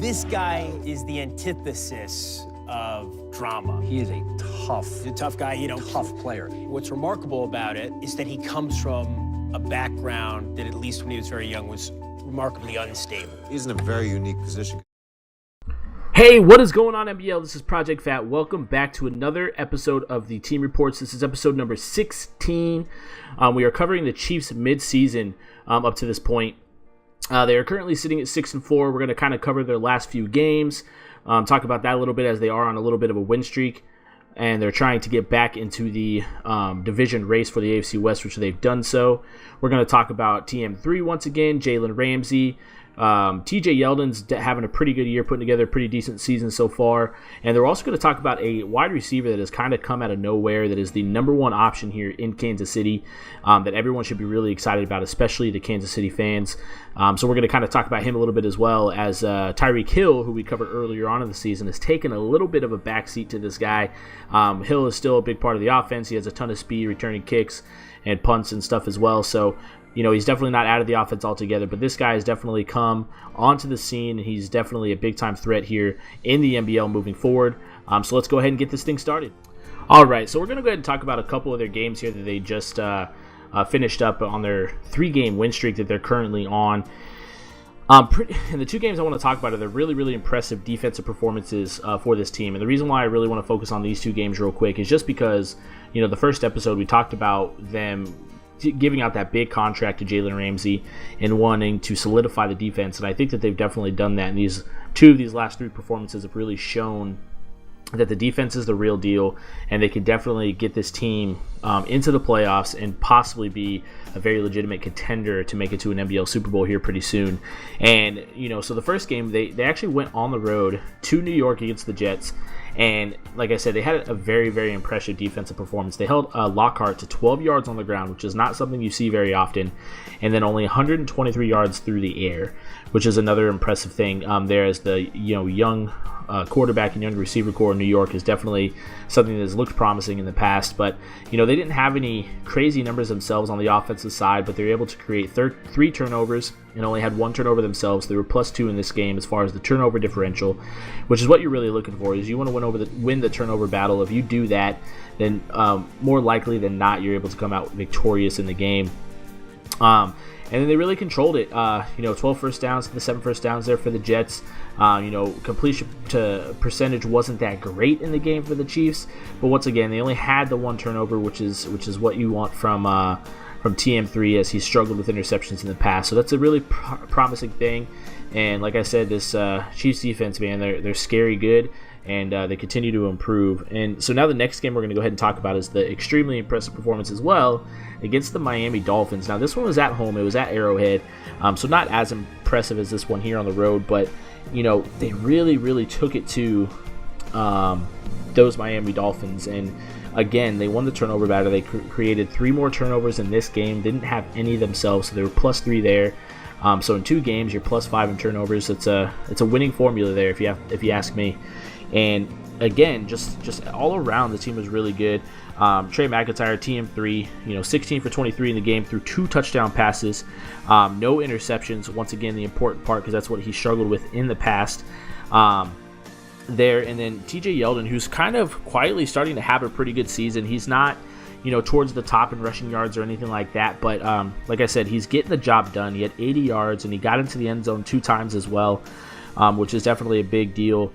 This guy is the antithesis of drama. He is a tough guy, tough player. What's remarkable about it is that he comes from a background that, at least when he was very young, was remarkably unstable. He's in a very unique position. Hey, what is going on, NBL? This is Project Fat. Welcome back to another episode of the Team Reports. This is episode number 16. We are covering the Chiefs mid-season up to this point. They are currently sitting at 6-4. We're going to kind of cover their last few games, talk about that a little bit as they are on a little bit of a win streak, and they're trying to get back into the division race for the AFC West, which they've done so. We're going to talk about TM3 once again, Jalen Ramsey. TJ Yeldon's having a pretty good year, putting together a pretty decent season so far. And they're also going to talk about a wide receiver that has kind of come out of nowhere, that is the number one option here in Kansas City, that everyone should be really excited about, especially the Kansas City fans. So we're going to kind of talk about him a little bit, as well as Tyreek Hill, who we covered earlier on in the season, has taken a little bit of a backseat to this guy. Hill is still a big part of the offense. He has a ton of speed, returning kicks and punts and stuff as well. So he's definitely not out of the offense altogether, but this guy has definitely come onto the scene, and he's definitely a big-time threat here in the NBL moving forward. So let's go ahead and get this thing started. All right, so we're going to go ahead and talk about a couple of their games here that they just finished up on their 3-game win streak that they're currently on. And the 2 games I want to talk about are the really, really impressive defensive performances for this team. And the reason why I really want to focus on these 2 games real quick is just because, the first episode we talked about them giving out that big contract to Jalen Ramsey and wanting to solidify the defense, and I think that they've definitely done that. And these 2 of these last 3 performances have really shown that the defense is the real deal, and they can definitely get this team into the playoffs and possibly be a very legitimate contender to make it to an NBL Super Bowl here pretty soon. And so the first game, they actually went on the road to New York against the Jets. And like I said, they had a very, very impressive defensive performance. They held Lockhart to 12 yards on the ground, which is not something you see very often, and then only 123 yards through the air, which is another impressive thing there, as the young quarterback and young receiver core in New York is definitely something that has looked promising in the past. But they didn't have any crazy numbers themselves on the offensive side, but they were able to create 3 turnovers and only had 1 turnover themselves. They were +2 in this game as far as the turnover differential, which is what you're really looking for. Is you want to win the turnover battle. If you do that, then more likely than not, you're able to come out victorious in the game. And then they really controlled it. 12 first downs to the 7 first downs there for the Jets. Completion to percentage wasn't that great in the game for the Chiefs, but once again, they only had the 1 turnover, which is what you want from TM3, as he's struggled with interceptions in the past. So that's a really promising thing. And like I said, this Chiefs defense, man, they're scary good, and they continue to improve. And so now the next game we're going to go ahead and talk about is the extremely impressive performance as well against the Miami Dolphins. Now this one was at home. It was at Arrowhead, so not as impressive as this one here on the road, but they really, really took it to those Miami Dolphins. And again, they won the turnover battle. They created 3 more turnovers in this game. Didn't have any themselves, so they were +3 there. So in 2 games, you're +5 in turnovers. It's a winning formula there, if you ask me. And again, just all around, the team was really good. Trey McIntyre, TM3, 16 for 23 in the game through 2 touchdown passes, no interceptions. Once again, the important part, because that's what he struggled with in the past. There, and then TJ Yeldon, who's kind of quietly starting to have a pretty good season. He's not towards the top in rushing yards or anything like that, but like I said, he's getting the job done. He had 80 yards, and he got into the end zone 2 times as well, which is definitely a big deal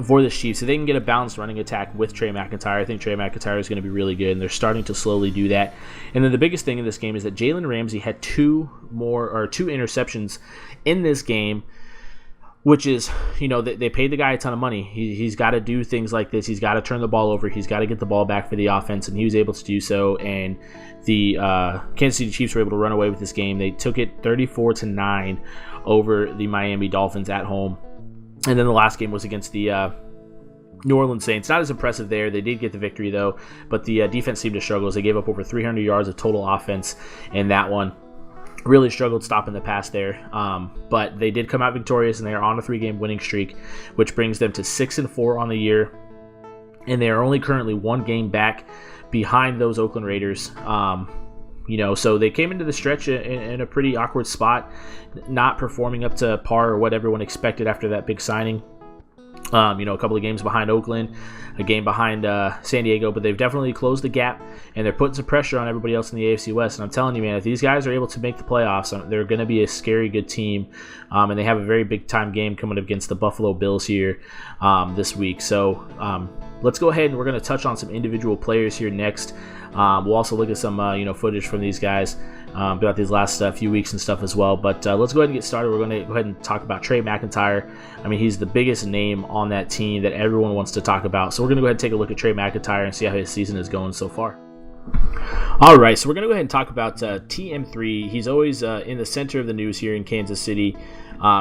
for the Chiefs. So they can get a balanced running attack with Trey McIntyre. I think Trey McIntyre is going to be really good, and they're starting to slowly do that. And then the biggest thing in this game is that Jalen Ramsey had 2 interceptions in this game, which is, they paid the guy a ton of money. He's got to do things like this. He's got to turn the ball over. He's got to get the ball back for the offense, and he was able to do so. And the Kansas City Chiefs were able to run away with this game. They took it 34-9 over the Miami Dolphins at home. And then the last game was against the New Orleans Saints. Not as impressive there. They did get the victory, though, but the defense seemed to struggle as they gave up over 300 yards of total offense in that one. Really struggled stopping the pass there, but they did come out victorious, and they are on a 3-game winning streak, which brings them to 6-4 on the year, and they are only currently 1 game back behind those Oakland Raiders. So they came into the stretch in a pretty awkward spot, not performing up to par or what everyone expected after that big signing. A couple of games behind Oakland, a game behind San Diego, but they've definitely closed the gap, and they're putting some pressure on everybody else in the AFC West. And I'm telling you, man, if these guys are able to make the playoffs, they're going to be a scary good team, and they have a very big-time game coming up against the Buffalo Bills here this week. So let's go ahead, and we're going to touch on some individual players here next. We'll also look at some footage from these guys throughout these last few weeks and stuff as well. But let's go ahead and get started. We're going to go ahead and talk about Trey McIntyre. I mean, he's the biggest name on that team that everyone wants to talk about. So we're going to go ahead and take a look at Trey McIntyre and see how his season is going so far. All right, so we're going to go ahead and talk about TM3. He's always in the center of the news here in Kansas City.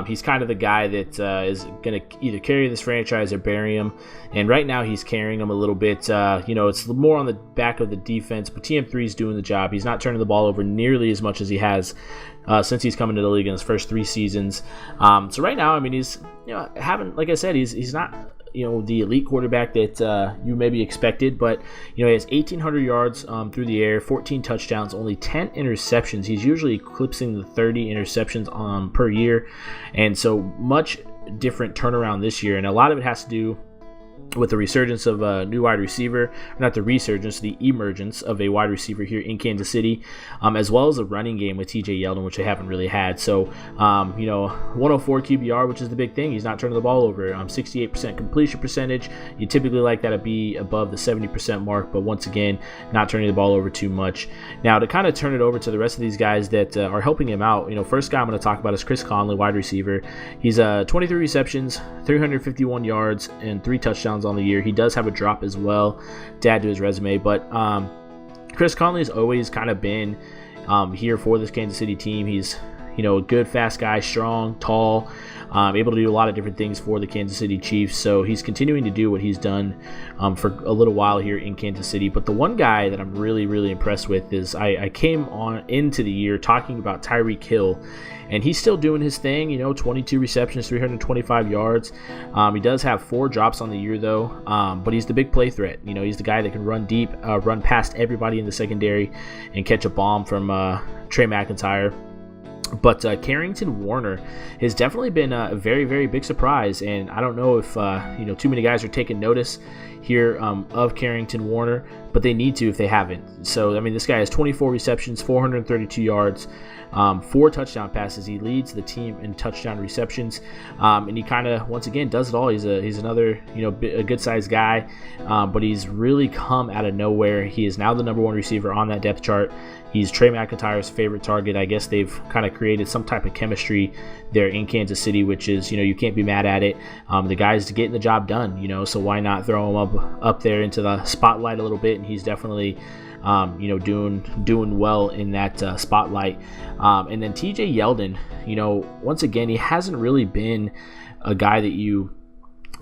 He's kind of the guy that is going to either carry this franchise or bury him. And right now he's carrying him a little bit. It's more on the back of the defense, but TM3 is doing the job. He's not turning the ball over nearly as much as he has since he's come into the league in his first 3 seasons. So right now, I mean, he's like I said, he's not the elite quarterback that you maybe expected, but he has 1,800 yards through the air, 14 touchdowns, only 10 interceptions. He's usually eclipsing the 30 interceptions per year, and so much different turnaround this year, and a lot of it has to do with the resurgence of a new wide receiver, not the resurgence, the emergence of a wide receiver here in Kansas City, as well as a running game with TJ Yeldon, which they haven't really had. So, 104 QBR, which is the big thing. He's not turning the ball over. 68% completion percentage. You typically like that to be above the 70% mark, but once again, not turning the ball over too much. Now, to kind of turn it over to the rest of these guys that are helping him out, first guy I'm going to talk about is Chris Conley, wide receiver. He's 23 receptions, 351 yards, and 3 touchdowns on the year. He does have a drop as well to add to his resume, but Chris Conley has always kind of been here for this Kansas City team. He's a good, fast guy, strong, tall, able to do a lot of different things for the Kansas City Chiefs. So he's continuing to do what he's done for a little while here in Kansas City. But the one guy that I'm really, really impressed with is I came on into the year talking about Tyreek Hill, and he's still doing his thing, 22 receptions, 325 yards. He does have 4 drops on the year, though, but he's the big play threat. He's the guy that can run deep, run past everybody in the secondary, and catch a bomb from Trey McIntyre. But Karrington Warner has definitely been a very, very big surprise, and I don't know if too many guys are taking notice here of Karrington Warner, but they need to if they haven't. So, I mean, this guy has 24 receptions, 432 yards, 4 touchdown passes. He leads the team in touchdown receptions, and he kind of, once again, does it all. He's another, a good-sized guy, but he's really come out of nowhere. He is now the number 1 receiver on that depth chart. He's Trey McIntyre's favorite target. I guess they've kind of created some type of chemistry there in Kansas City, which is, you can't be mad at it. The guy's getting the job done, so why not throw him up there into the spotlight a little bit? And he's definitely doing well in that spotlight. And then TJ Yeldon, once again, he hasn't really been a guy that you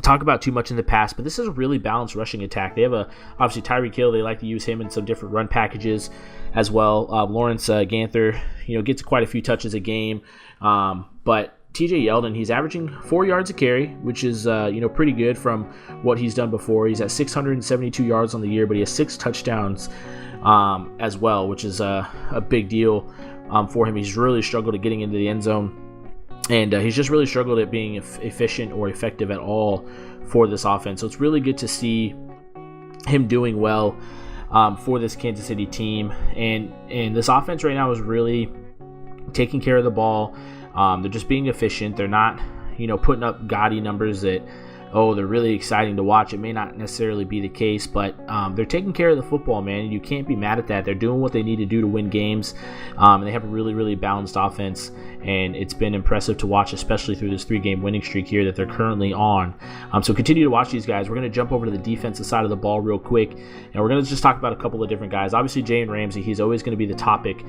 talk about too much in the past, but this is a really balanced rushing attack. They have obviously Tyreek Hill. They like to use him in some different run packages as well. Lawrence Ganther, gets quite a few touches a game, but TJ Yeldon, he's averaging 4 yards a carry, which is pretty good from what he's done before. He's at 672 yards on the year, but he has 6 touchdowns as well, which is a big deal for him. He's really struggled at getting into the end zone, and he's just really struggled at being efficient or effective at all for this offense. So it's really good to see him doing well for this Kansas City team. And this offense right now is really taking care of the ball. They're just being efficient. They're not, putting up gaudy numbers that, they're really exciting to watch. It may not necessarily be the case, but they're taking care of the football, man. You can't be mad at that. They're doing what they need to do to win games. And they have a really, really balanced offense, and it's been impressive to watch, especially through this 3-game winning streak here that they're currently on. So continue to watch these guys. We're going to jump over to the defensive side of the ball real quick, and we're going to just talk about a couple of different guys. Obviously, Jalen Ramsey, he's always going to be the topic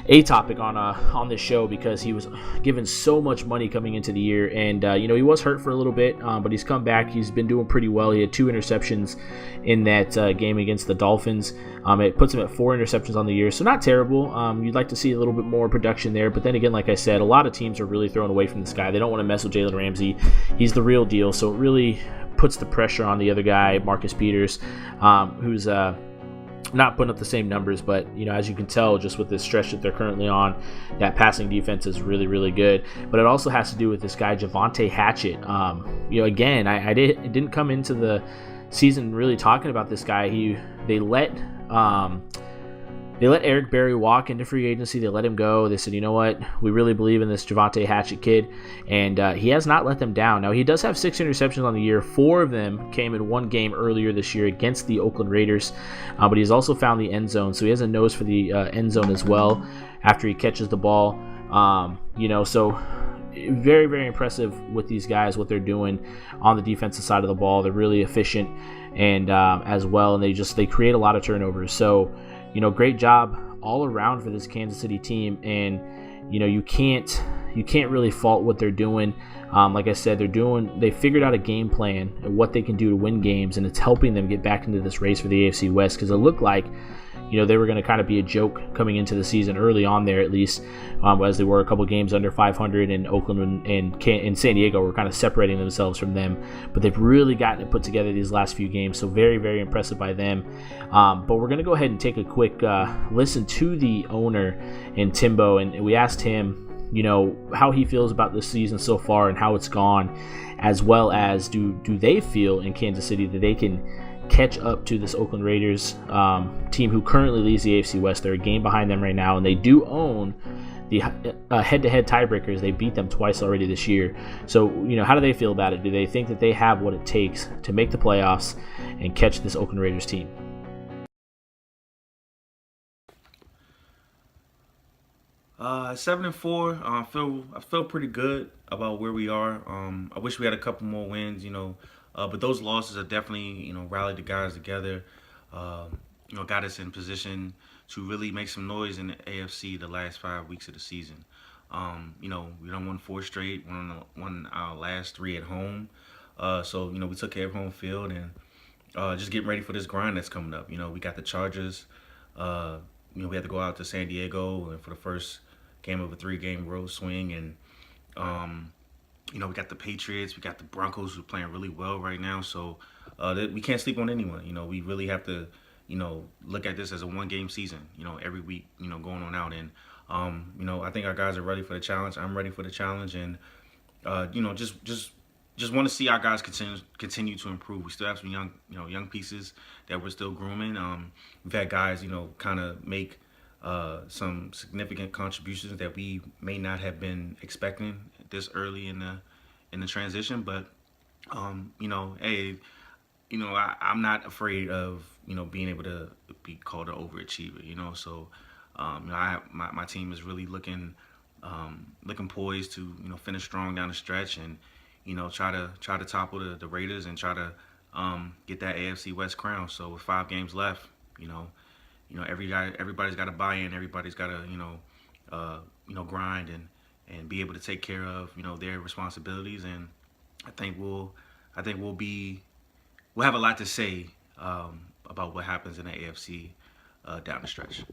on this show because he was given so much money coming into the year, and he was hurt for a little bit, but he's come back. He's been doing pretty well. He had 2 interceptions in that game against the Dolphins. It puts him at 4 interceptions on the year, so not terrible. You'd like to see a little bit more production there, but then again, like I said, a lot of teams are really thrown away from this guy. They don't want to mess with Jalen Ramsey. He's the real deal, so it really puts the pressure on the other guy, Marcus Peters, who's not putting up the same numbers, but as you can tell, just with this stretch that they're currently on, that passing defense is really, really good. But it also has to do with this guy Javonte Hatchette. Again, I didn't come into the season really talking about this guy. They let Eric Berry walk into free agency. They let him go. They said, you know what? We really believe in this Javonte Hatchette kid. And he has not let them down. Now, he does have 6 interceptions on the year. 4 of them came in one game earlier this year against the Oakland Raiders. But he's also found the end zone. So he has a nose for the end zone as well after he catches the ball. So very, very impressive with these guys, what they're doing on the defensive side of the ball. They're really efficient and as well. And they create a lot of turnovers. So, great job all around for this Kansas City team, and you can't really fault what they're doing. Like I said, they figured out a game plan and what they can do to win games, and it's helping them get back into this race for the AFC West, because it looked like they were going to kind of be a joke coming into the season early on there, at least, as they were a couple games under 500, and Oakland and San Diego were kind of separating themselves from them. But they've really gotten it put together these last few games, so very, very impressive by them. But we're going to go ahead and take a quick listen to the owner and Timbo, and we asked him, how he feels about this season so far and how it's gone, as well as do they feel in Kansas City that they can catch up to this Oakland Raiders team who currently leads the AFC West. They're a game behind them right now, and they do own the head-to-head tiebreakers. They beat them twice already this year. So, how do they feel about it? Do they think that they have what it takes to make the playoffs and catch this Oakland Raiders team? 7-4. I feel pretty good about where we are. I wish we had a couple more wins, but those losses have definitely, rallied the guys together. Got us in position to really make some noise in the AFC the last 5 weeks of the season. We done won 4 straight, won our last 3 at home. So we took care of home field, and just getting ready for this grind that's coming up. We got the Chargers. We had to go out to San Diego for the first game of a 3-game road swing, and we got the Patriots, we got the Broncos who are playing really well right now. So we can't sleep on anyone. We really have to, look at this as a 1-game season. Every week, going on out, and I think our guys are ready for the challenge. I'm ready for the challenge, and just want to see our guys continue to improve. We still have some young pieces that we're still grooming. We've had guys, kind of make some significant contributions that we may not have been expecting this early in the transition. But hey, I'm not afraid of being able to be called an overachiever. So my team is really looking poised to finish strong down the stretch, and try to topple the Raiders and try to get that AFC West crown. So with 5 games left, everybody's got to buy in. Everybody's got to grind and be able to take care of their responsibilities. And I think we'll have a lot to say about what happens in the AFC down the stretch.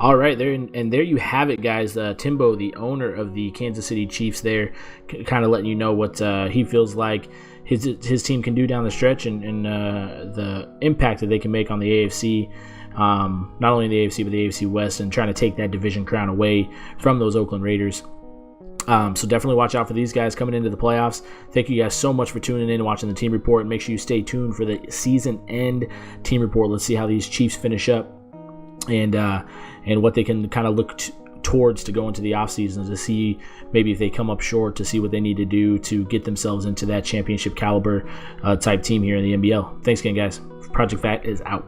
All right, there you have it, guys. Timbo, the owner of the Kansas City Chiefs, there, kind of letting you know what he feels like his team can do down the stretch, and the impact that they can make on the AFC, not only in the AFC but the AFC West, and trying to take that division crown away from those Oakland Raiders. So definitely watch out for these guys coming into the playoffs. Thank you guys so much for tuning in and watching the team report. And make sure you stay tuned for the season end team report. Let's see how these Chiefs finish up, and what they can kind of look towards to go into the offseason, to see maybe if they come up short, to see what they need to do to get themselves into that championship caliber type team here in the NBL. Thanks again, guys. Project Fat is out.